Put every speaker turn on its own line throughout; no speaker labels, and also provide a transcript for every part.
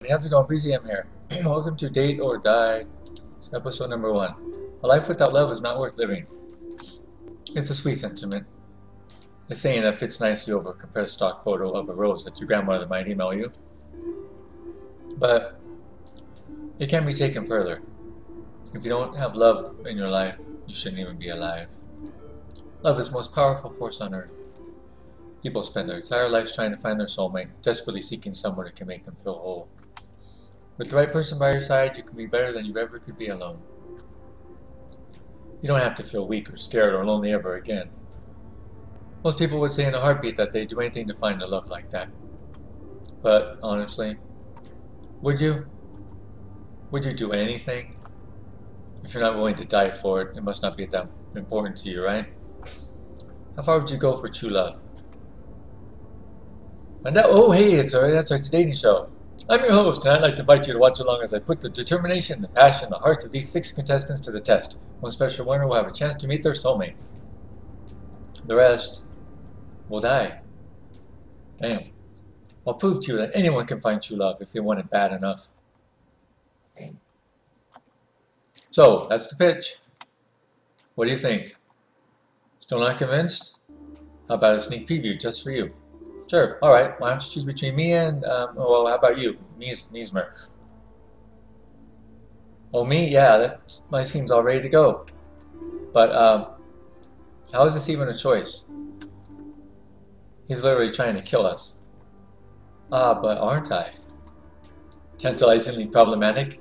everybody. How's it going? BZM here. Welcome to Date or Die. It's episode number 1. A life without love is not worth living. It's a sweet sentiment. It's saying that fits nicely over a compressed stock photo of a rose that your grandmother might email you. But it can be taken further. If you don't have love in your life, you shouldn't even be alive. Love is the most powerful force on earth. People spend their entire lives trying to find their soulmate, desperately seeking someone who can make them feel whole. With the right person by your side, you can be better than you ever could be alone. You don't have to feel weak or scared or lonely ever again. Most people would say in a heartbeat that they'd do anything to find a love like that. But honestly, would you? Would you do anything? If you're not willing to die for it, it must not be that important to you, right? How far would you go for true love? And that, oh hey, that's our dating show. I'm your host, and I'd like to invite you to watch along as I put the determination, the passion, the hearts of these 6 contestants to the test. One special winner will have a chance to meet their soulmate. The rest will die. Damn. I'll prove to you that anyone can find true love if they want it bad enough. So, that's the pitch. What do you think? Still not convinced? How about a sneak preview just for you? Sure, alright. Why don't you choose between me and, well, how about you? Mesmer. Oh, me? Yeah, my scene's all ready to go. But, how is this even a choice? He's literally trying to kill us. Ah, but aren't I? Tantalizingly problematic?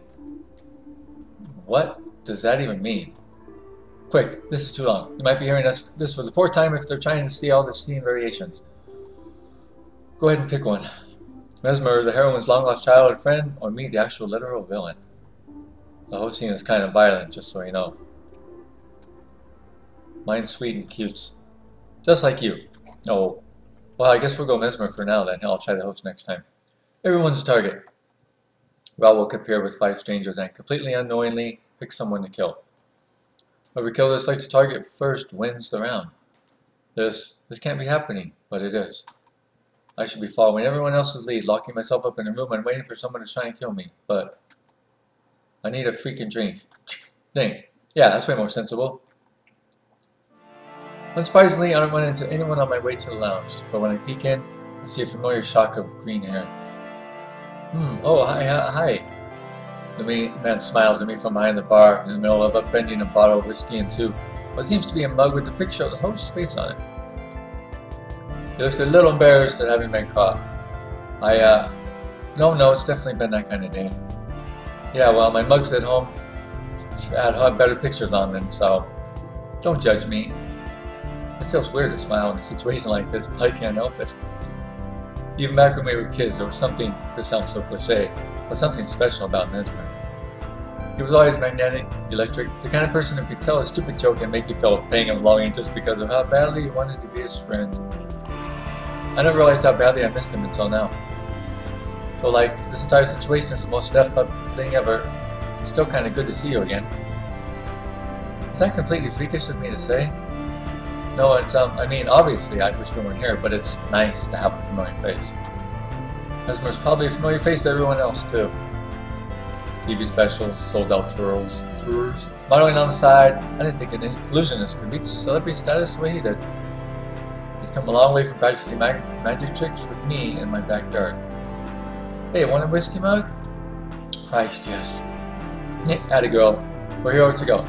What does that even mean? Quick, this is too long. You might be hearing this for the 4th time if they're trying to see all the scene variations. Go ahead and pick one. Mesmer, the heroine's long-lost childhood friend, or me, the actual literal villain. The whole scene is kind of violent, just so you know. Mine's sweet and cute. Just like you. Oh, well, I guess we'll go Mesmer for now then. I'll try the host next time. Everyone's a target. Raoul will compare with 5 strangers and completely unknowingly pick someone to kill. Whoever killer selects a target first wins the round. This can't be happening, but it is. I should be following everyone else's lead, locking myself up in a room and waiting for someone to try and kill me. But I need a freaking drink. Dang. Yeah, that's way more sensible. Unsurprisingly, I don't run into anyone on my way to the lounge, but when I peek in, I see a familiar shock of green hair. Oh, hi. The man smiles at me from behind the bar in the middle of upending a bottle of whiskey and soup. What seems to be a mug with the picture of the host's face on it. He looks a little embarrassed at having been caught. No, it's definitely been that kind of day. Yeah, well, my mug's at home. I had better pictures on them, so don't judge me. It feels weird to smile in a situation like this, but I can't help it. Even back when we were kids, there was something, this sounds so cliche, but something special about Mesmer. He was always magnetic, electric, the kind of person who could tell a stupid joke and make you feel a pang of longing just because of how badly you wanted to be his friend. I never realized how badly I missed him until now. So like, this entire situation is the most effed up thing ever. It's still kind of good to see you again. Is that completely freakish of me to say? No, it's, I mean, obviously I wish we weren't here, but it's nice to have a familiar face. Mesmer's probably a familiar face to everyone else too. TV specials, sold out tours, modeling on the side. I didn't think an illusionist could reach celebrity status the way he did. He's come a long way from practicing magic tricks with me in my backyard. Hey, want a whiskey mug? Christ, yes. Atta girl. We're here to go.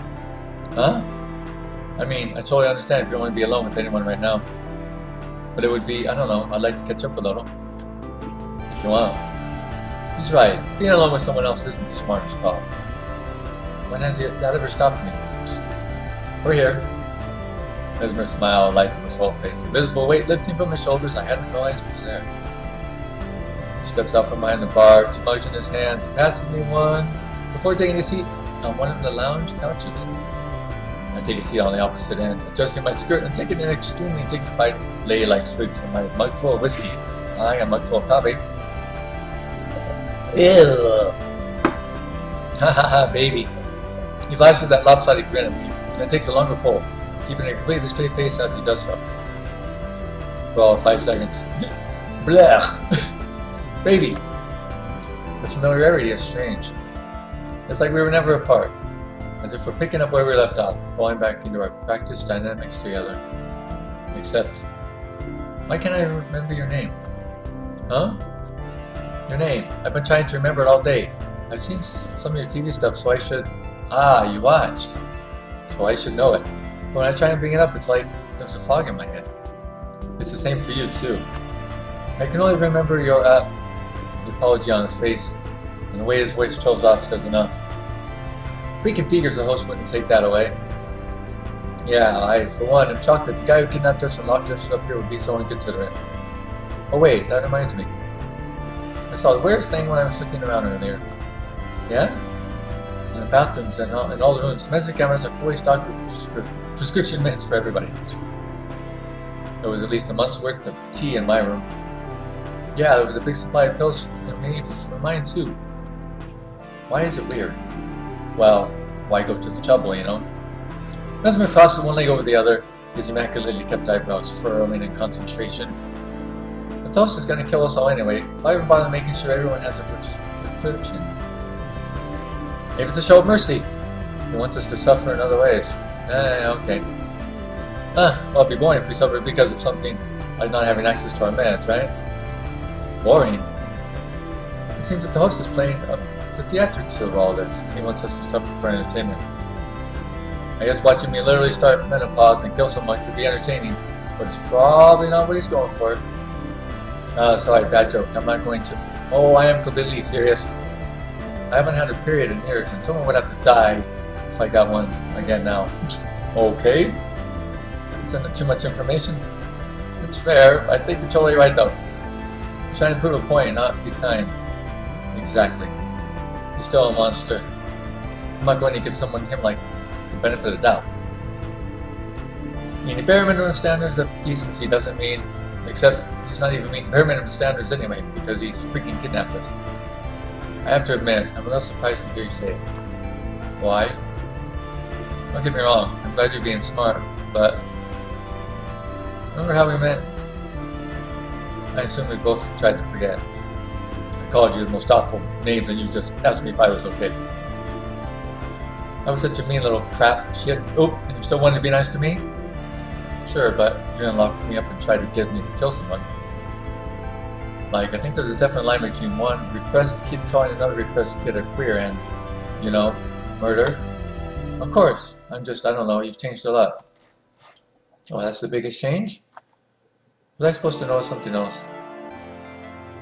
Huh? I mean, I totally understand if you don't want to be alone with anyone right now. But it would be, I don't know, I'd like to catch up a little. If you want. He's right. Being alone with someone else isn't the smartest call. When has that ever stopped me? We're here. Mesmer smiled, light from his whole face. A visible weight lifting from his shoulders I hadn't realized was there. He steps out from behind the bar, 2 mugs in his hands, and passes me one before taking a seat on one of the lounge couches. I take a seat on the opposite end, adjusting my skirt and taking an extremely dignified, ladylike swig from my mug full of whiskey. I got a mug full of coffee. Ew. Hahaha, baby. He flashes that lopsided grin at me, and then takes a longer pull, keeping a completely straight face as he does so. For all 5 seconds. Blech! Baby! The The familiarity is strange. It's like we were never apart, as if we're picking up where we left off, falling back into our practice dynamics together. Except, why can't I remember your name? Huh? Your name. I've been trying to remember it all day. I've seen some of your TV stuff, so I should... Ah, you watched. So I should know it. But when I try and bring it up, it's like there's a fog in my head. It's the same for you, too. I can only remember your, the apology on his face, and the way his voice trails off says enough. Freaking figures the host wouldn't take that away. Yeah, I, for one, am shocked that the guy who kidnapped us and locked us up here would be so inconsiderate. Oh wait, that reminds me. I saw the weirdest thing when I was looking around earlier. Yeah? In the bathrooms and all the rooms, Mesmer cameras are fully stocked with prescription meds for everybody. There was at least a month's worth of tea in my room. Yeah, there was a big supply of pills for mine too. Why is it weird? Well, why go to the trouble, you know? Mesmer crosses one leg over the other, his immaculately kept eyebrows furrowing in concentration. The toast is gonna kill us all anyway. Why even bother making sure everyone has a prescription? Maybe it's a show of mercy. He wants us to suffer in other ways. Okay. Well, it'd be boring if we suffered because of something like not having access to our meds, right? Boring? It seems that the host is playing up the theatrics of all this. He wants us to suffer for entertainment. I guess watching me literally start menopause and kill someone could be entertaining, but it's probably not what he's going for. Sorry, bad joke. I'm not going to. Oh, I am completely serious. I haven't had a period in years, and someone would have to die if I got one again now. Okay. Isn't too much information? It's fair. I think you're totally right, though. I'm trying to prove a point, not be kind. Exactly. He's still a monster. I'm not going to give someone him like the benefit of the doubt. Meaning bare minimum standards of decency doesn't mean, except he's not even meeting bare minimum standards anyway, because he's freaking kidnapped us. I have to admit, I'm a little surprised to hear you say it. Why? Don't get me wrong, I'm glad you're being smart, but remember how we met? I assume we both tried to forget. I called you the most awful name, and you just asked me if I was okay. I was such a mean little crap shit. Oh, and you still wanted to be nice to me? Sure, but you're gonna lock me up and try to get me to kill someone. Like, I think there's a definite line between one repressed kid calling another repressed kid a queer and, you know, murder. Of course, I don't know, you've changed a lot. Oh, that's the biggest change? Was I supposed to know something else?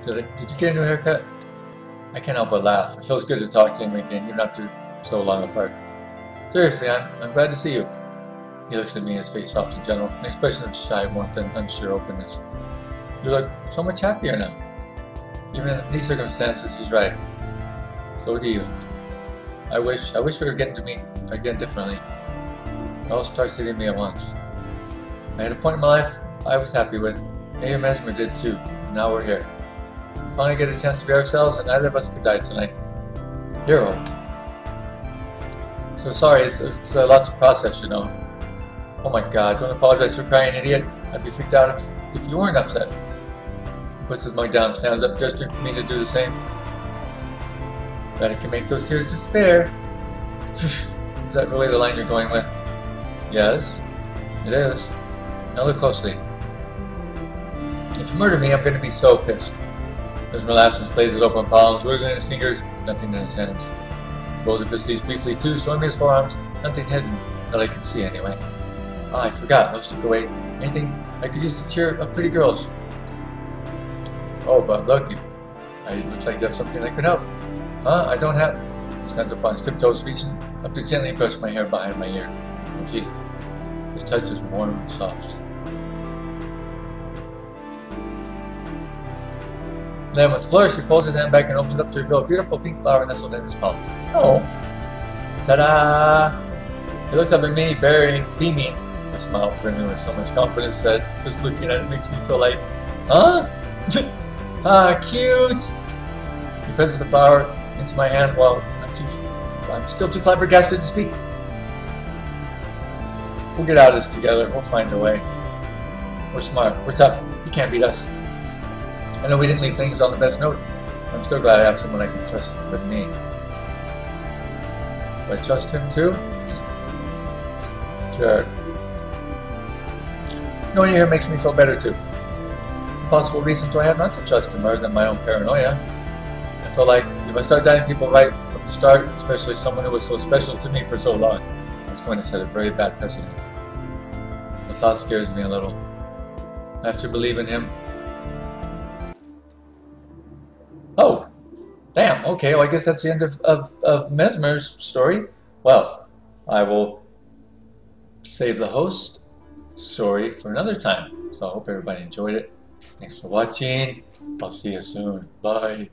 Did you get a new haircut? I can't help but laugh. It feels good to talk to him again, even after so long apart. Seriously, I'm glad to see you. He looks at me, his face soft and gentle, an expression of shy warmth and unsure openness. You look so much happier now. Even in these circumstances, he's right. So do you. I wish we were getting to meet again differently. It all starts hitting me at once. I had a point in my life I was happy with. Maybe Mesmer did too. And now we're here. We finally get a chance to be ourselves, and neither of us could die tonight. Hero. So sorry, it's a lot to process, you know. Oh my god, don't apologize for crying, idiot. I'd be freaked out if you weren't upset. He puts his mug down, stands up, gesturing for me to do the same. Bet I can make those tears disappear. Is that really the line you're going with? Yes, it is. Now look closely. If you murder me, I'm going to be so pissed. Mesmer laughs and plays his open palms, wiggling his fingers, nothing in his hands. Rolls up his sleeves briefly too, showing me his forearms, nothing hidden that I can see anyway. Ah, I forgot, let's take away anything I could use to cheer up pretty girls. Oh, but look, it looks like you have something that could help. Huh? I don't have... He stands up on his tiptoes, reaching up to gently brush my hair behind my ear. Oh, jeez. His touch is warm and soft. Then with the flourish, he pulls his hand back and opens it up to reveal a beautiful pink flower nestled in his palm. Oh! Ta-da! He looks up at me, beaming. I smile, brimming with so much confidence that just looking at it makes me feel like, huh? Ah, cute! He presses the flower into my hand while I'm still too flabbergasted to speak. We'll get out of this together. We'll find a way. We're smart. We're tough. You can't beat us. I know we didn't leave things on the best note. I'm still glad I have someone I can trust with me. Do I trust him too? Sure. Knowing you here makes me feel better too. Possible reasons why I have not to trust him other than my own paranoia. I feel like if I start doubting people right from the start, especially someone who was so special to me for so long, it's going to set a very bad precedent. The thought scares me a little. I have to believe in him. Oh, damn, okay, well I guess that's the end of Mesmer's story. Well, I will save the host story for another time. So I hope everybody enjoyed it. Thanks for watching. I'll see you soon. Bye.